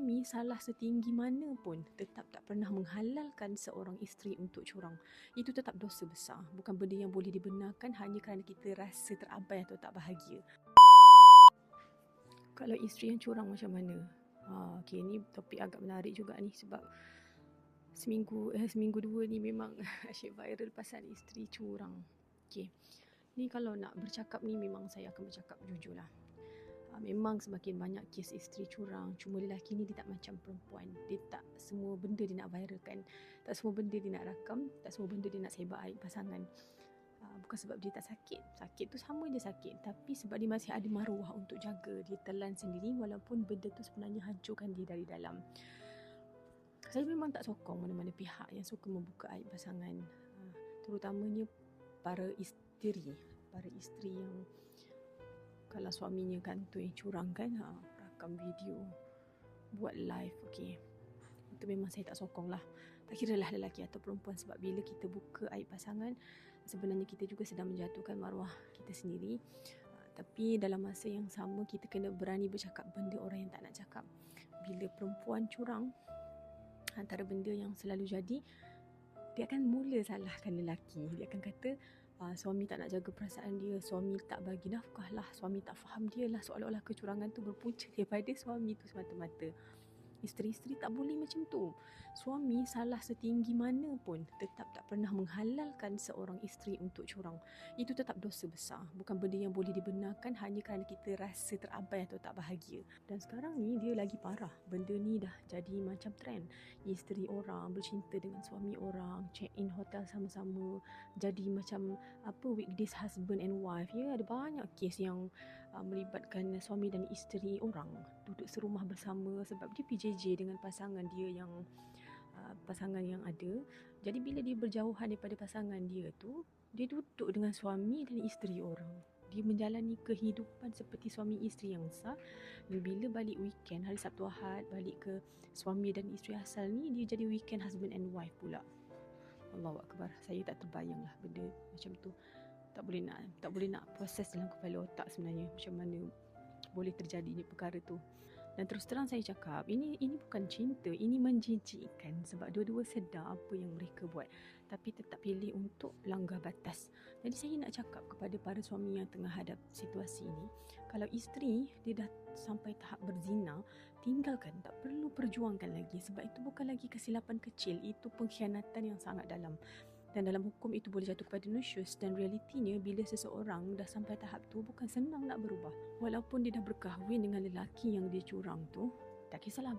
suami salah setinggi mana pun tetap tak pernah menghalalkan seorang isteri untuk curang. Itu tetap dosa besar. Bukan benda yang boleh dibenarkan hanya kerana kita rasa terabai atau tak bahagia. Kalau isteri yang curang macam mana? Okay, ni topik agak menarik juga ni sebab seminggu dua ni memang asyik viral pasal isteri curang. Okay, ni kalau nak bercakap ni memang saya akan bercakap jujur lah. Memang semakin banyak kes isteri curang. Cuma lelaki ni dia tak macam perempuan. Dia tak semua benda dia nak viralkan. Tak semua benda dia nak rakam. Tak semua benda dia nak sebar aib pasangan. Bukan sebab dia tak sakit. Sakit tu sama je sakit. Tapi sebab dia masih ada maruah untuk jaga. Dia telan sendiri walaupun benda tu sebenarnya hancurkan dia dari dalam. Saya memang tak sokong mana-mana pihak yang suka membuka aib pasangan. Terutamanya para isteri. Para isteri yang kalau suaminya kantoi curang kan, rakam video, buat live, okay. Itu memang saya tak sokong lah. Tak kira lah lelaki atau perempuan, sebab bila kita buka aib pasangan, sebenarnya kita juga sedang menjatuhkan maruah kita sendiri. Tapi dalam masa yang sama, kita kena berani bercakap benda orang yang tak nak cakap. Bila perempuan curang, antara benda yang selalu jadi, dia akan mula salahkan lelaki. Dia akan kata, suami tak nak jaga perasaan dia, suami tak bagi nafkah lah, suami tak faham dia lah, seolah-olah kecurangan tu berpunca daripada suami tu semata-mata. Isteri-isteri tak boleh macam tu. Suami salah setinggi mana pun tetap tak pernah menghalalkan seorang isteri untuk curang. Itu tetap dosa besar. Bukan benda yang boleh dibenarkan hanya kerana kita rasa terabai atau tak bahagia. Dan sekarang ni dia lagi parah. Benda ni dah jadi macam trend. Isteri orang bercinta dengan suami orang, check in hotel sama-sama, jadi macam weekdays husband and wife. Ya, ada banyak kes yang melibatkan suami dan isteri orang duduk serumah bersama sebab dia PJJ dengan pasangan dia yang pasangan yang ada. Jadi bila dia berjauhan daripada pasangan dia tu, dia duduk dengan suami dan isteri orang. Dia menjalani kehidupan seperti suami isteri yang sah. Dan bila balik weekend, hari Sabtu Ahad, balik ke suami dan isteri asal ni, dia jadi weekend husband and wife pula. Allahu Akbar. Saya tak terbayang lah benda macam tu. Tak boleh nak proses dalam kepala otak sebenarnya macam mana boleh terjadinya perkara tu. Dan terus terang saya cakap, ini bukan cinta, ini menjijikkan sebab dua-dua sedar apa yang mereka buat tapi tetap pilih untuk langgar batas. Jadi saya nak cakap kepada para suami yang tengah hadap situasi ini, kalau isteri dia dah sampai tahap berzina, tinggalkan, tak perlu perjuangkan lagi sebab itu bukan lagi kesilapan kecil, itu pengkhianatan yang sangat dalam. Dan dalam hukum itu boleh jatuh kepada nusyus. Dan realitinya bila seseorang dah sampai tahap tu, bukan senang nak berubah. Walaupun dia dah berkahwin dengan lelaki yang dia curang tu, tak kisahlah